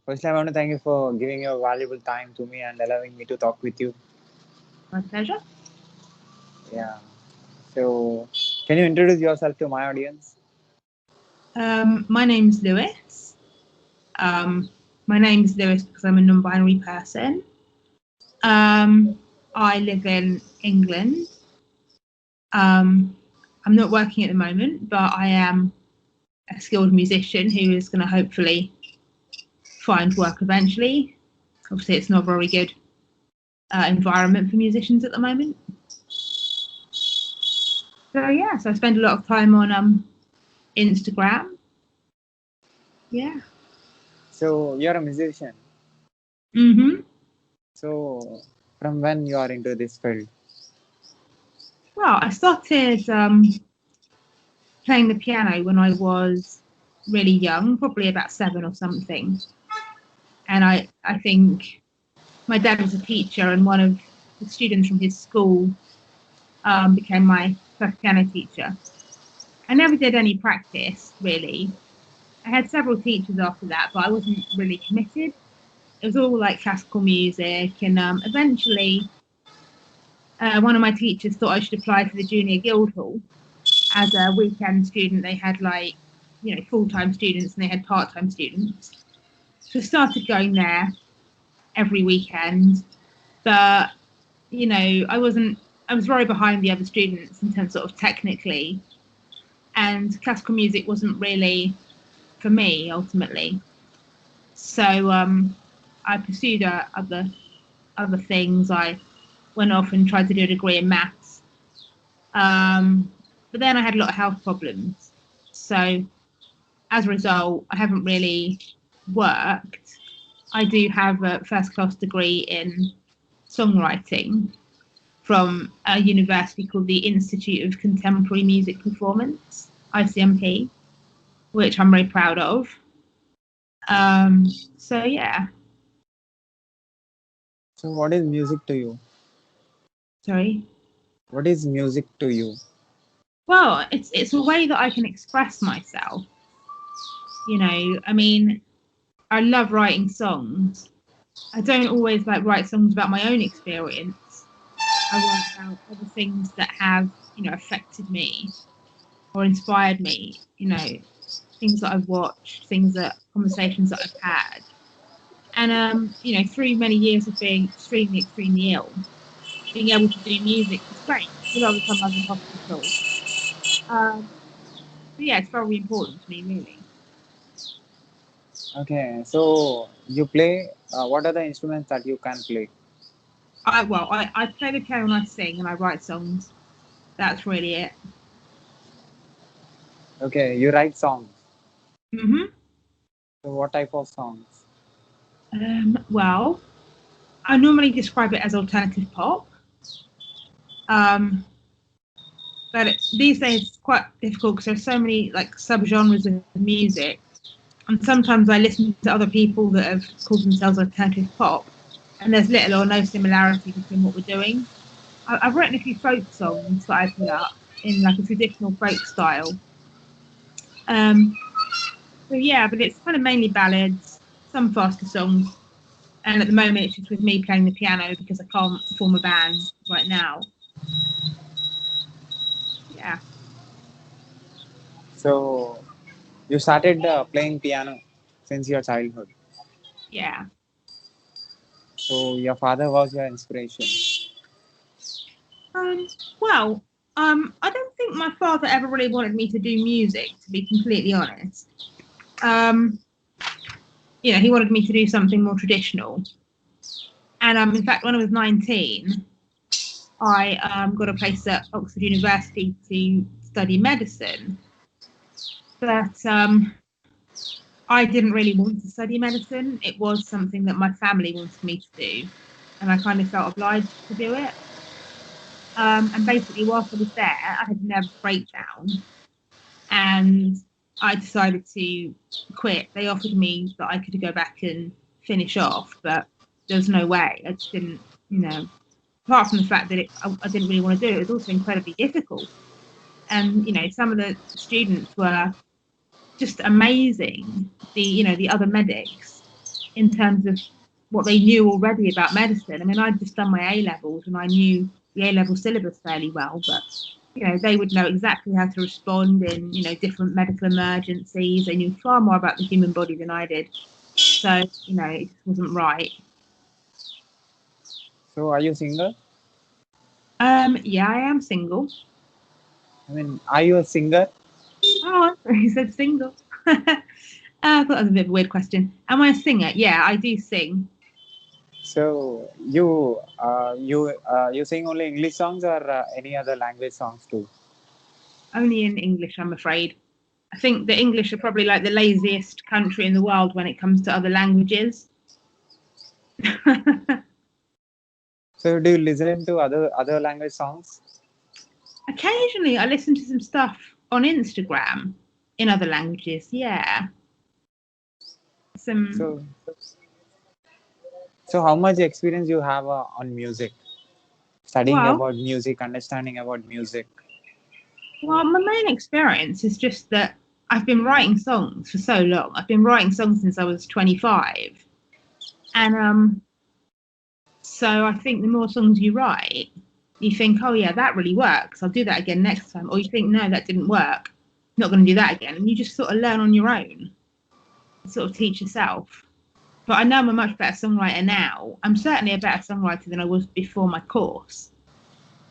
Firstly, I want to thank you for giving your valuable time to me and allowing me to talk with you. My pleasure. Yeah. So, can you introduce yourself to my audience? My name's Lewis. Um, my name's Lewis because I'm a non-binary person. I live in England. I'm not working at the moment, but I am a skilled musician who is going to hopefully find work eventually. Obviously, it's not a very good environment for musicians at the moment. So yeah, so I spend a lot of time on Instagram. Yeah. So, you're a musician. Mhm. So, from when you are into this field? Well, I started playing the piano when I was really young, probably about 7 or something. And I think my dad was a teacher, and one of the students from his school became my first piano teacher. I never did any practice really. I had several teachers after that, but I wasn't really committed. It was all like classical music, and eventually, one of my teachers thought I should apply for the Junior Guildhall as a weekend student. They had like, full-time students and they had part-time students. So I started going there every weekend, but I was very behind the other students in terms of technically, and classical music wasn't really for me ultimately. So I pursued other things. I went off and tried to do a degree in maths, but then I had a lot of health problems. So as a result, I haven't really worked. I do have a first class degree in songwriting from a university called the Institute of Contemporary Music Performance, ICMP, which I'm very proud of. So yeah, So, what is music to you? sorry. What is music to you? Well, it's a way that I can express myself. I mean, I love writing songs. I don't always like write songs about my own experience. I write about other things that have, affected me or inspired me, things that I've watched, conversations that I've had. And, through many years of being extremely, extremely ill, being able to do music is great. A lot of the time I was in hospital. So yeah, it's very important to me, really. Okay. So, you play. What are the instruments that you can play? I play the piano and I sing and I write songs. That's really it. Okay. You write songs. hmm So, what type of songs? well, I normally describe it as alternative pop. Um, these days it's quite difficult because there's so many like subgenres of music, and sometimes I listen to other people that have called themselves alternative pop, and there's little or no similarity between what we're doing. I've written a few folk songs that I put up in like a traditional folk style. Um, so yeah, but it's kind of mainly ballads, some faster songs, and at the moment it's just with me playing the piano because I can't form a band right now. Yeah. So, you started playing piano since your childhood. Yeah. So, your father was your inspiration. Um, well, I don't think my father ever really wanted me to do music, to be completely honest. Um, he wanted me to do something more traditional. And in fact, when I was 19, I got a place at Oxford University to study medicine. But I didn't really want to study medicine. It was something that my family wanted me to do, and I kind of felt obliged to do it. And basically, whilst I was there, I had a nervous breakdown, and I decided to quit. They offered me that I could go back and finish off, but there was no way. I just didn't, apart from the fact that I didn't really want to do it, it was also incredibly difficult. And, some of the students were just amazing. The other medics. in terms of what they knew already about medicine. I mean, I'd just done my A levels and I knew the A level syllabus fairly well, but they would know exactly how to respond in different medical emergencies. They knew far more about the human body than I did, so it just wasn't right. So are you single? Yeah, I am single. I mean, are you a singer? Oh, he said single. I thought that was a bit of a weird question. Am I a singer? Yeah, I do sing. So you sing only English songs or any other language songs too? Only in English, I'm afraid. I think the English are probably like the laziest country in the world when it comes to other languages. So do you listen to other language songs? Occasionally, I listen to some stuff on Instagram in other languages. Yeah, some. So how much experience you have on music? Studying Well, about music, understanding about music. well, my main experience is just that I've been writing songs for so long. I've been writing songs since I was 25, and so I think the more songs you write, you think, oh yeah, that really works. I'll do that again next time. Or you think, no, that didn't work. I'm not going to do that again. And you just sort of learn on your own, sort of teach yourself. But I know I'm a much better songwriter now. I'm certainly a better songwriter than I was before my course.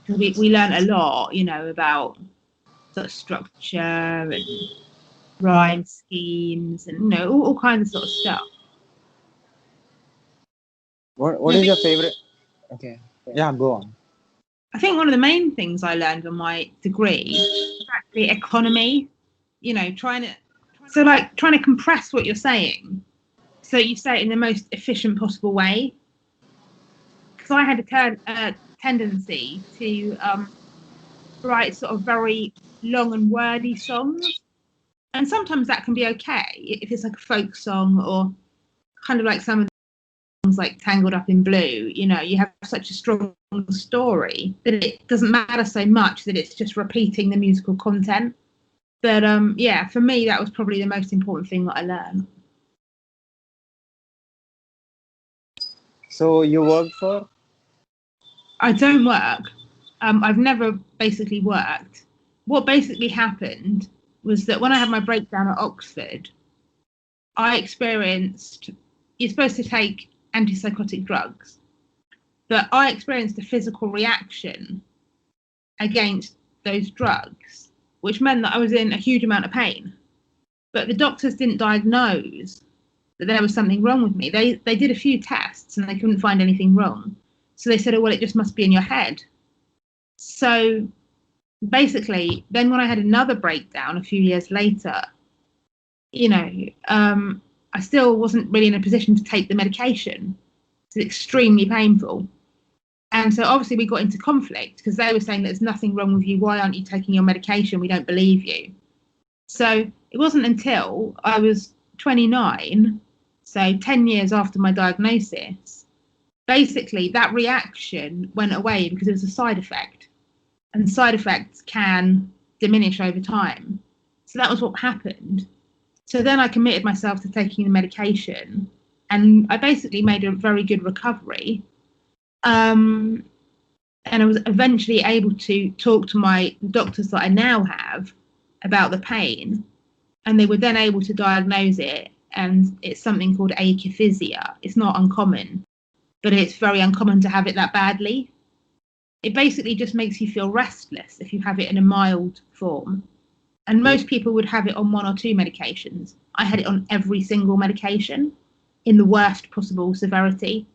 Because we learn a lot, about sort of structure and rhyme schemes and, all kinds of sort of stuff. What is your favorite? Okay. Yeah, go on. I think one of the main things I learned on my degree is actually economy, trying to compress what you're saying so you say it in the most efficient possible way. Because I had a tendency to write sort of very long and wordy songs. And sometimes that can be okay if it's like a folk song or kind of like some of the songs like Tangled Up in Blue. You have such a strong story that it doesn't matter so much that it's just repeating the musical content. But yeah, for me, that was probably the most important thing that I learned. So you worked for? I don't work. I've never basically worked. What basically happened was that when I had my breakdown at Oxford, I experienced, you're supposed to take antipsychotic drugs, but I experienced a physical reaction against those drugs, which meant that I was in a huge amount of pain. But the doctors didn't diagnose that there was something wrong with me. They did a few tests and they couldn't find anything wrong. So they said, oh, well, it just must be in your head. So basically, then when I had another breakdown a few years later, I still wasn't really in a position to take the medication. It's extremely painful. And so obviously we got into conflict because they were saying there's nothing wrong with you. Why aren't you taking your medication? We don't believe you. So it wasn't until I was 29, so 10 years after my diagnosis, basically that reaction went away because it was a side effect. And side effects can diminish over time. So that was what happened. So then I committed myself to taking the medication and I basically made a very good recovery. And I was eventually able to talk to my doctors that I now have about the pain, and they were then able to diagnose it. And it's something called achyphysia. It's not uncommon, but it's very uncommon to have it that badly. It basically just makes you feel restless if you have it in a mild form. And most people would have it on one or two medications. I had it on every single medication in the worst possible severity.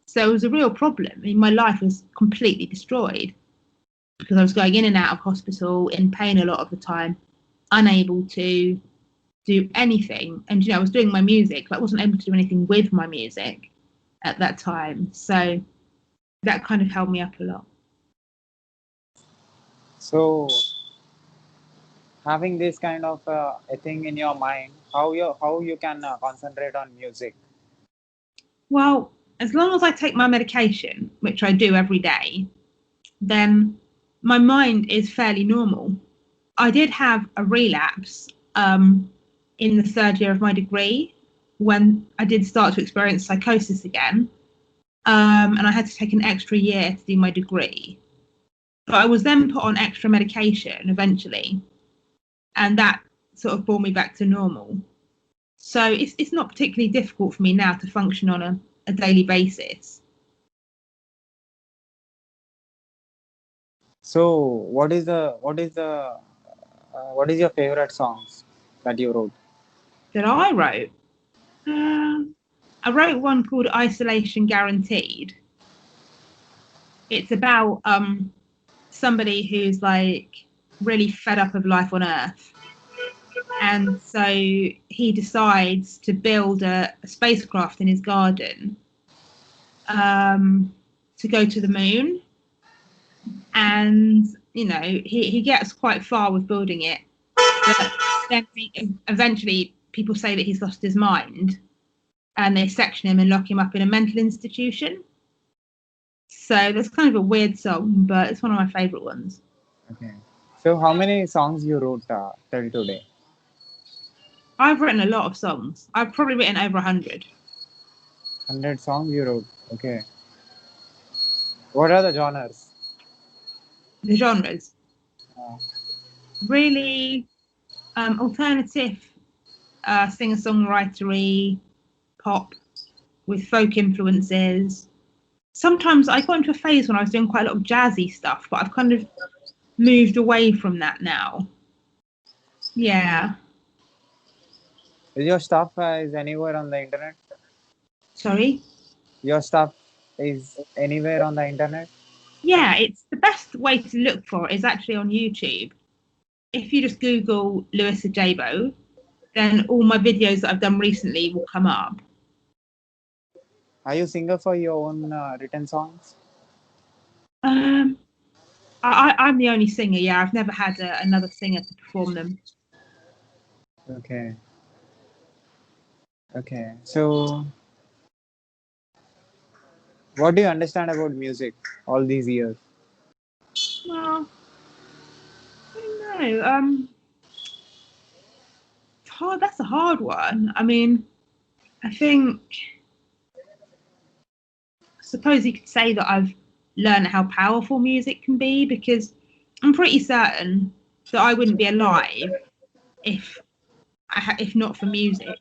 So it was a real problem. I mean, my life was completely destroyed because I was going in and out of hospital in pain a lot of the time, unable to do anything. And, I was doing my music, but I wasn't able to do anything with my music at that time. So that kind of held me up a lot. So having this kind of a thing in your mind, how you can concentrate on music? Well, as long as I take my medication, which I do every day, then my mind is fairly normal. I did have a relapse in the third year of my degree when I did start to experience psychosis again, and I had to take an extra year to do my degree. But I was then put on extra medication eventually, and that sort of brought me back to normal. So it's not particularly difficult for me now to function on a daily basis. So, what is your favorite songs that you wrote? That I wrote. I wrote one called Isolation Guaranteed. It's about somebody who's like really fed up of life on Earth. And so he decides to build a spacecraft in his garden to go to the moon. And, you know, he gets quite far with building it. But then eventually people say that he's lost his mind and they section him and lock him up in a mental institution. So that's kind of a weird song, but it's one of my favourite ones. Okay. So, how many songs you wrote till today? I've written a lot of songs. I've probably written over 100. 100 songs you wrote. Okay. What are the genres? The genres. Uh, Really alternative, singer-songwritery, pop with folk influences. Sometimes I got into a phase when I was doing quite a lot of jazzy stuff, but I've kind of moved away from that now. Yeah. is your stuff is anywhere on the internet? Sorry? Your stuff is anywhere on the internet? Yeah, it's the best way to look for it is actually on YouTube. If you just Google Lewis Ajegbo, then all my videos that I've done recently will come up. Are you singer for your own written songs? I'm the only singer. Yeah, I've never had another singer to perform them. Okay. Okay. So, what do you understand about music all these years? Well, I don't know. It's hard. That's a hard one. I mean, I suppose you could say that I've learned how powerful music can be because I'm pretty certain that I wouldn't be alive if if not for music.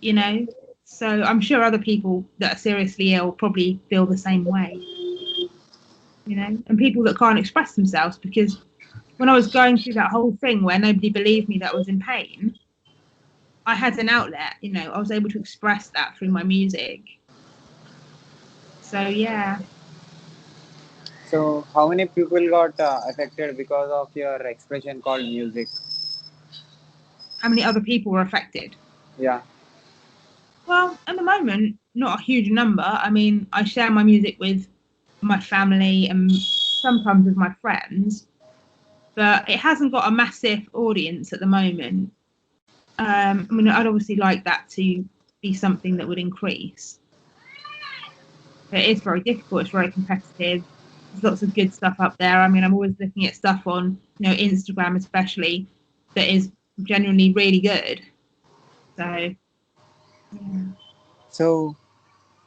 You know. So I'm sure other people that are seriously ill probably feel the same way. You know, and people that can't express themselves because when I was going through that whole thing where nobody believed me that I was in pain, I had an outlet, you know, I was able to express that through my music. So yeah. So, how many people got affected because of your expression called music? How many other people were affected? Yeah. Well, at the moment, not a huge number. I mean, I share my music with my family and sometimes with my friends, but it hasn't got a massive audience at the moment. I mean, I'd obviously like that to be something that would increase. But it is very difficult. It's very competitive. There's lots of good stuff up there. I mean, I'm always looking at stuff on, you know, Instagram especially that is genuinely really good. So, yeah. So,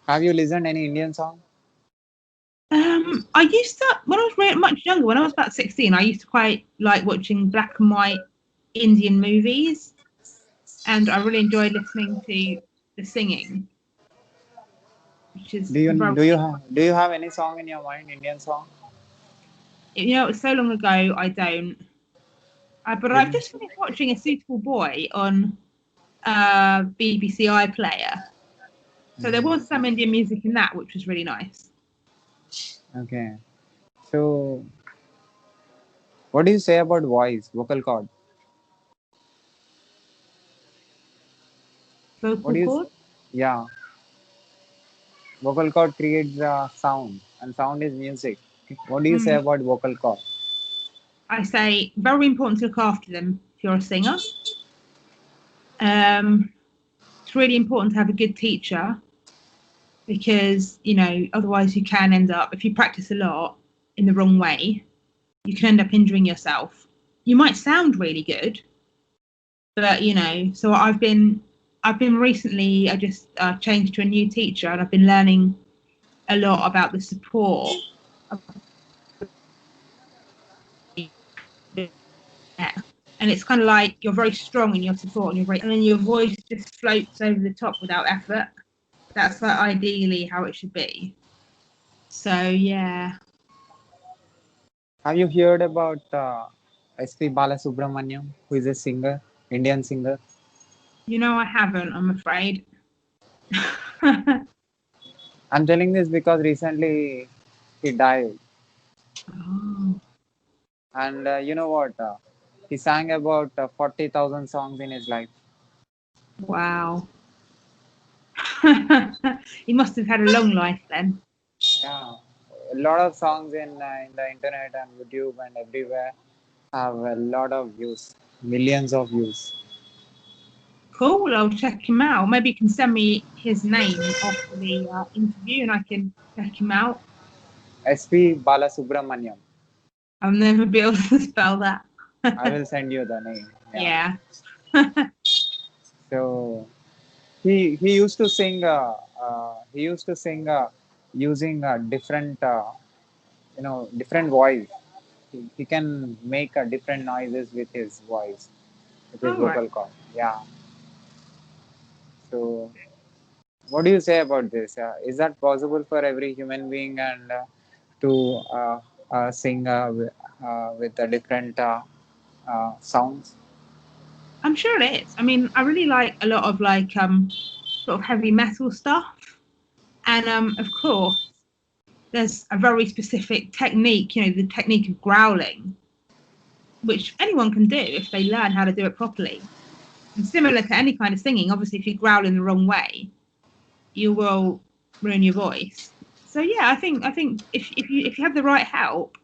have you listened any Indian song? I used to when I was really much younger. When I was about 16, I used to quite like watching black and white Indian movies, and I really enjoyed listening to the singing, which is very. Do you have any song in your mind, Indian song? You know, it was so long ago. I don't. But I've just finished watching A Suitable Boy on BBC iPlayer. So there was some Indian music in that, which was really nice. Okay. So, what do you say about voice, vocal cord? What Vocal do you? cord. Yeah, vocal cord creates sound, and sound is music. What do you say about vocal cord? I say very important to look after them if you're a singer. It's really important to have a good teacher because, you know, otherwise you can end up, if you practice a lot in the wrong way, you can end up injuring yourself. You might sound really good, but, you know, so I've been I've been recently. I just changed to a new teacher, and I've been learning a lot about the support. And it's kind of like you're very strong in your support and and then your voice just floats over the top without effort. That's like ideally how it should be. So yeah. Have you heard about S.P. Balasubramaniam, who is a singer, Indian singer? I haven't, I'm afraid. I'm telling this because recently he died. Oh, And you know what? He sang about 40,000 songs in his life. wow. He must have had a long life then. Yeah, a lot of songs in the internet and YouTube and everywhere have a lot of views, millions of views. Cool, I'll check him out. Maybe you can send me his name after the interview and I can check him out. S.P. Balasubramaniam. I'll never be able to spell that. I will send you the name. Yeah. Yeah. So he used to sing. He used to sing using a different different voice. He can make different noises with his voice, with his All right. vocal cord. Yeah. So what do you say about this? Is that possible for every human being and to sing with the different sounds? I'm sure it is. I mean, I really like a lot of like sort of heavy metal stuff. And of course, there's a very specific technique, the technique of growling, which anyone can do if they learn how to do it properly. And similar to any kind of singing, obviously, if you growl in the wrong way, you will ruin your voice. So yeah, I think if you have the right help,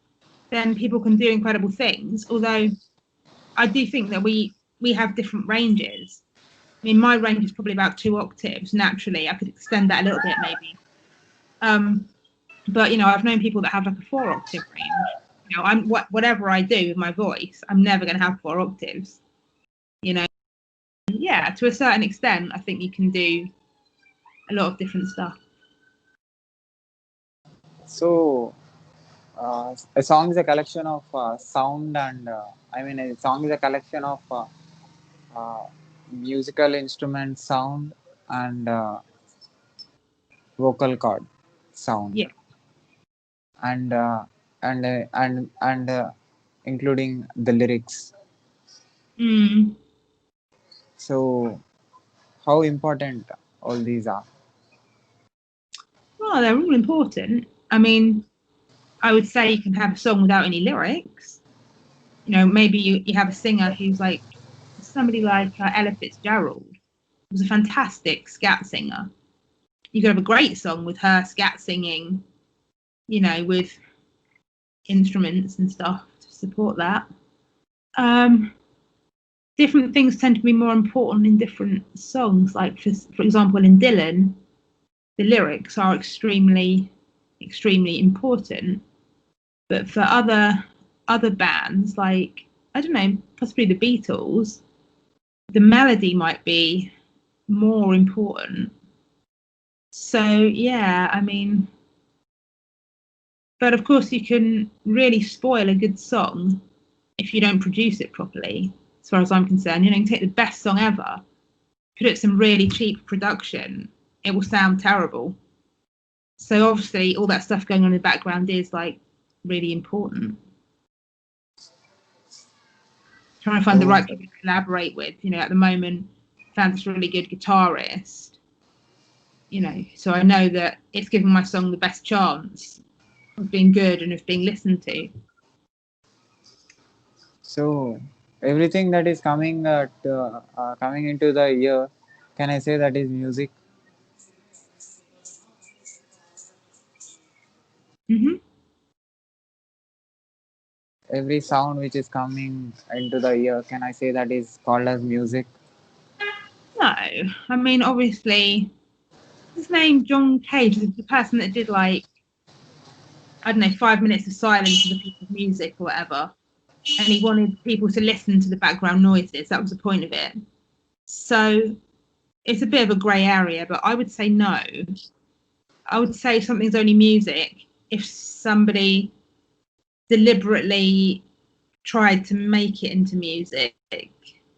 then people can do incredible things. Although I do think that we have different ranges. I mean, my range is probably about 2 octaves. Naturally, I could extend that a little bit maybe. Um, but I've known people that have like a 4 octave range. I'm whatever I do with my voice, I'm never going to have 4 octaves. You know, yeah, to a certain extent, I think you can do a lot of different stuff. So a song is a collection of sound and a song is a collection of uh, musical instrument sound and vocal cord sound Yeah. and including the lyrics. Mm. So how important all these are? Well, they're all important. I mean, I would say you can have a song without any lyrics. Maybe you have a singer who's like somebody like Ella Fitzgerald, who's a fantastic scat singer. You could have a great song with her scat singing, with instruments and stuff to support that. Um, Different things tend to be more important in different songs. Like for example, in Dylan, the lyrics are extremely, extremely important. But for other bands, like I don't know, possibly the Beatles, the melody might be more important. So yeah, I mean, but of course you can really spoil a good song if you don't produce it properly. As far as I'm concerned, you can take the best song ever, put it some really cheap production, it will sound terrible. So obviously all that stuff going on in the background is like really important. Trying to find the So right people to collaborate with. At the moment, I found this really good guitarist. So I know that it's giving my song the best chance of being good and of being listened to. so everything that is coming into the ear, can I say that is music? Hmm. Every sound which is coming into the ear, can I say that is called as music? No, I mean obviously his name John Cage, the person that did like I don't know 5 minutes of silence for the piece of music or whatever, and he wanted people to listen to the background noises. That was the point of it. So it's a bit of a grey area, but I would say no. I would say something's only music if somebody deliberately tried to make it into music.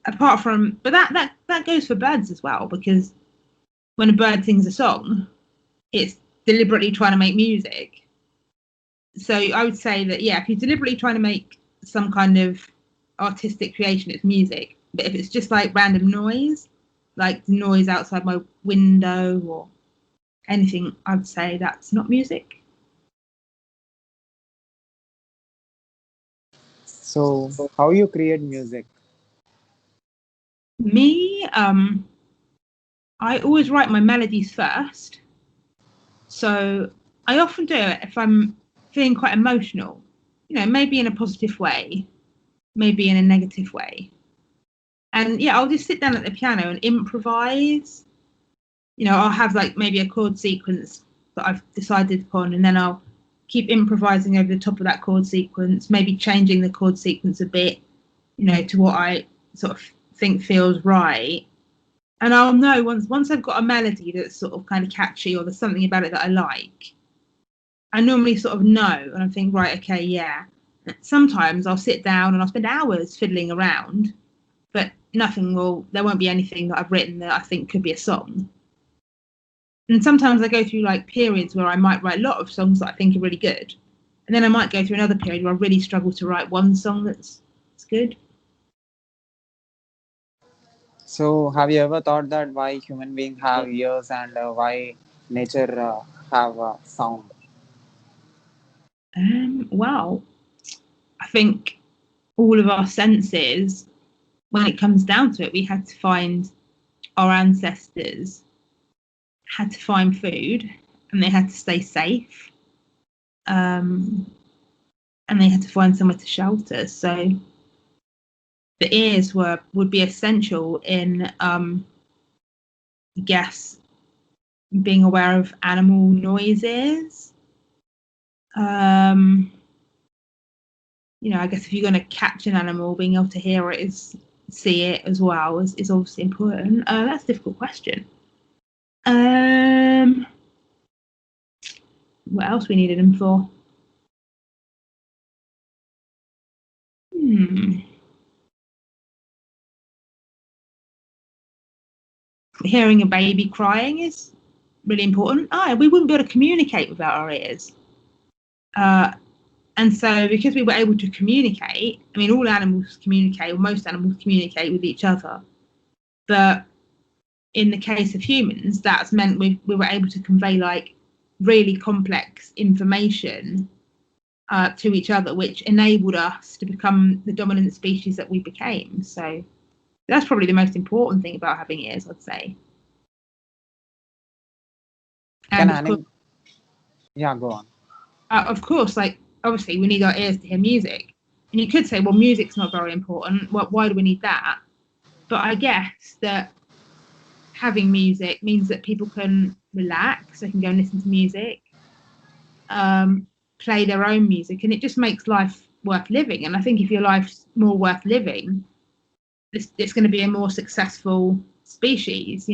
Apart from, but that goes for birds as well, because when a bird sings a song, it's deliberately trying to make music. So I would say that, yeah, if you're deliberately trying to make some kind of artistic creation, it's music. But if it's just like random noise, like noise outside my window or anything, I'd say that's not music. So, how you create music? Me, I always write my melodies first. So I often do it if I'm feeling quite emotional, maybe in a positive way, maybe in a negative way. And yeah, I'll just sit down at the piano and improvise. I'll have like maybe a chord sequence that I've decided upon, and then I'll keep improvising over the top of that chord sequence, maybe changing the chord sequence a bit, to what I sort of think feels right. And I'll know once I've got a melody that's sort of kind of catchy, or there's something about it that I like, I normally sort of know, and I think, right, okay, yeah. Sometimes I'll sit down and I'll spend hours fiddling around, but there won't be anything that I've written that I think could be a song. And sometimes I go through like periods where I might write a lot of songs that I think are really good. And then I might go through another period where I really struggle to write one song that's good. So, have you ever thought that why human beings have ears and why nature have sound? Well, I think all of our senses, when it comes down to it, we had to find our ancestors had to find food, and they had to stay safe, and they had to find somewhere to shelter. So the ears would be essential in, I guess, being aware of animal noises. I guess if you're going to catch an animal, being able to hear it see it as well is obviously important. That's a difficult question. What else we needed them for? Hearing a baby crying is really important. We wouldn't be able to communicate without our ears. And so because we were able to communicate, I mean, all animals communicate, or most animals communicate with each other. But in the case of humans, that's meant we were able to convey like really complex information to each other, which enabled us to become the dominant species that we became. So that's probably the most important thing about having ears, I'd say. And Yeah, go on. Of course, like obviously we need our ears to hear music. And you could say, well, music's not very important. Why do we need that? But I guess that having music means that people can relax, they can go and listen to music, play their own music, and it just makes life worth living. And I think if your life's more worth living, it's going to be a more successful species,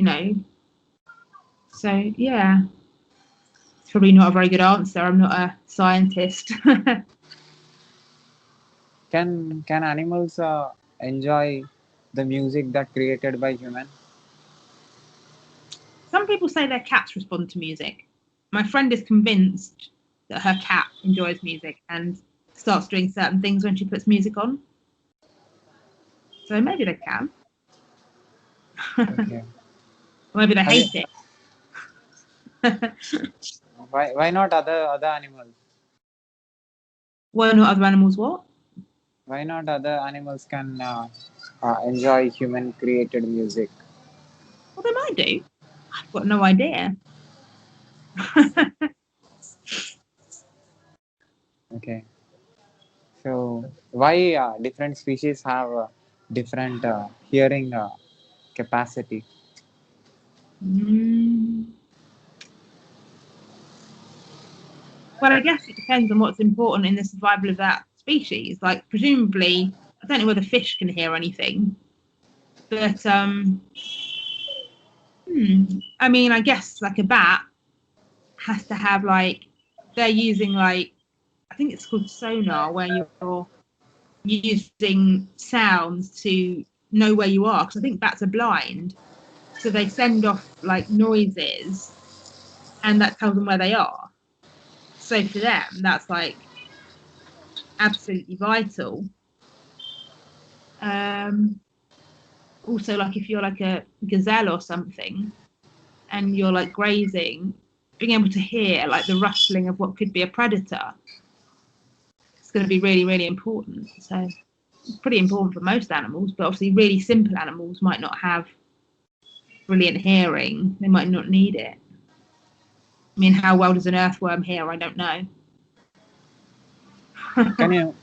So yeah, it's probably not a very good answer. I'm not a scientist. Can animals enjoy the music that created by human? Some people say their cats respond to music. My friend is convinced that her cat enjoys music and starts doing certain things when she puts music on. So maybe they can. Okay. Maybe they Have you, hate it. why not other animals? Why not other animals what? Why not other animals can enjoy human created music? Well, they might do. I've got no idea. Okay. So why different species have different hearing capacity? Well, I guess it depends on what's important in the survival of that species. Like, presumably, I don't know whether fish can hear anything, but I mean, I guess like a bat has to have like they're using like I think it's called sonar where you're using sounds to know where you are because I think bats are blind, so they send off like noises and that tells them where they are. So for them, that's like absolutely vital. Also, like if you're like a gazelle or something and you're like grazing, being able to hear like the rustling of what could be a predator, it's going to be really, really important. So it's pretty important for most animals, but obviously really simple animals might not have brilliant hearing. They might not need it. I mean, how well does an earthworm hear? I don't know. Can you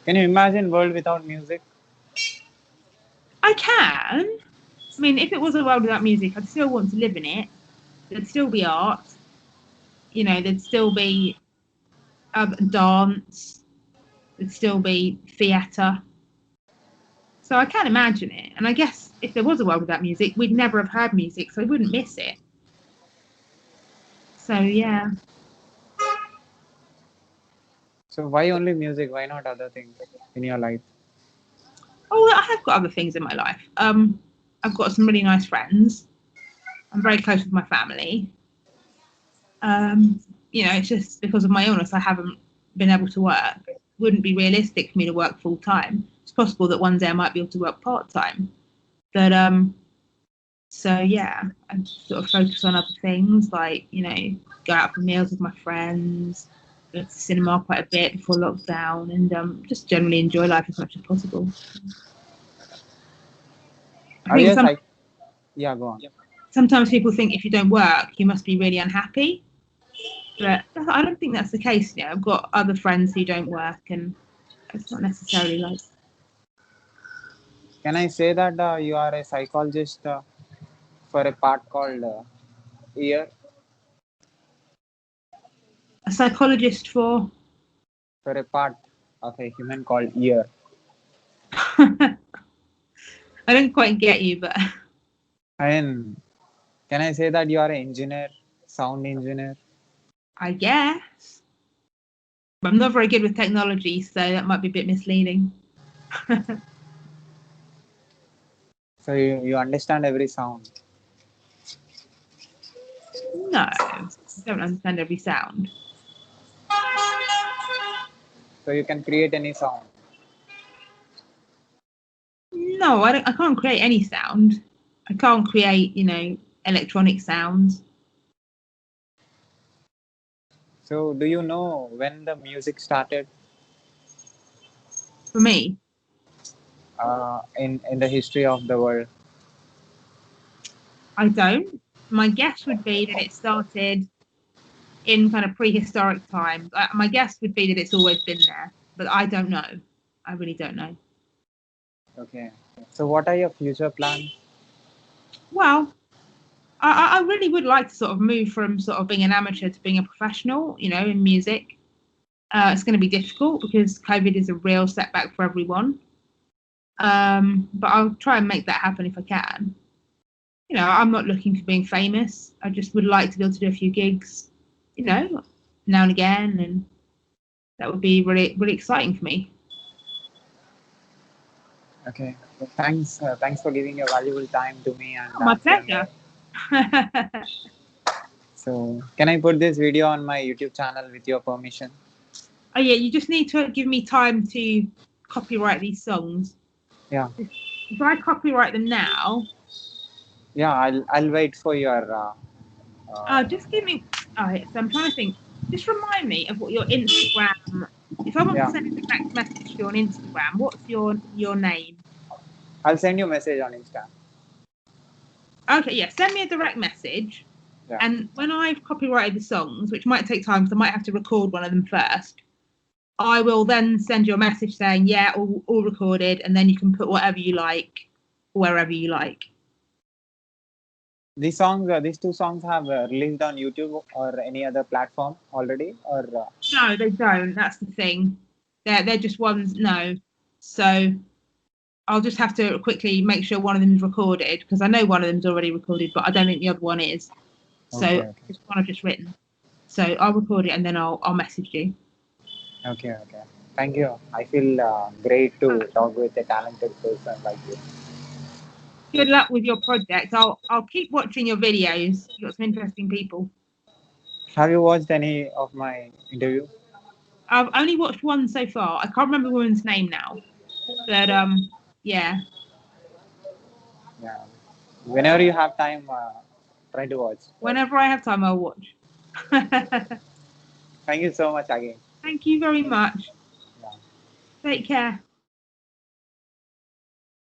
imagine world without music? I can. I mean, if it was a world without music, I'd still want to live in it. There'd still be art. You know, there'd still be dance. There'd still be theatre. So I can imagine it. And I guess if there was a world without music, we'd never have heard music, so we wouldn't miss it. So yeah. So why only music? Why not other things in your life? Oh, I have got other things in my life. I've got some really nice friends. I'm very close with my family. You know, it's just because of my illness, I haven't been able to work. It wouldn't be realistic for me to work full time. It's possible that one day I might be able to work part time. But so yeah, I sort of focus on other things like, you know, go out for meals with my friends, go to the cinema quite a bit before lockdown, and just generally enjoy life as much as possible. I Are think you a psych? Yeah, go on. sometimes people think if you don't work, you must be really unhappy. But I don't think that's the case. You know, I've got other friends who don't work, and it's not necessarily like Can I say that you are a psychologist for a part called ear? a psychologist for. For a part of a human called ear. I don't quite get you, but And can I say that you are an engineer, sound engineer? I guess. But I'm not very good with technology, so that might be a bit misleading. So you understand every sound. No, I don't understand every sound. So you can create any sound. No, I can't create any sound. I can't create, you know, electronic sounds. So do you know when the music started For me, in the history of the world? I don't. My guess would be that it started in kind of prehistoric times. My guess would be that it's always been there, but I don't know. I really don't know. Okay. So what are your future plans? Well, I really would like to sort of move from sort of being an amateur to being a professional, you know, in music. It's going to be difficult because COVID is a real setback for everyone. But I'll try and make that happen if I can. You know, I'm not looking for being famous. I just would like to be able to do a few gigs, you know, now and again, and that would be really, really exciting for me. Okay. So thanks for giving your valuable time to me and Oh, my answering pleasure. it. So can I put this video on my YouTube channel with your permission? Oh yeah, you just need to give me time to copyright these songs. Yeah. If I copyright them now, Yeah, I'll wait for your. just give me. All right, so I'm trying to think. Just remind me of what your Instagram. If I want to Yeah. send a direct message to you on Instagram, what's your name? I'll send you a message on Insta. Okay, yeah, send me a direct message. Yeah. And when I've copyrighted the songs, which might take time because I might have to record one of them first, I will then send you a message saying, yeah, all recorded, and then you can put whatever you like, wherever you like. These songs, these two songs have released on YouTube or any other platform already, or No, they don't. That's the thing. They're just ones. No. So I'll just have to quickly make sure one of them is recorded because I know one of them's already recorded, but I don't think the other one is. So Okay, okay, it's one I've just written. So I'll record it and then I'll message you. okay, okay. Thank you. I feel great to talk with a talented person like you. Good luck with your project. I'll keep watching your videos. You've got some interesting people. Have you watched any of my interview? I've only watched one so far. I can't remember the woman's name now, but yeah. Yeah. Whenever you have time, try to watch. Whenever I have time, I'll watch. Thank you so much again. Thank you very much. Yeah. Take care.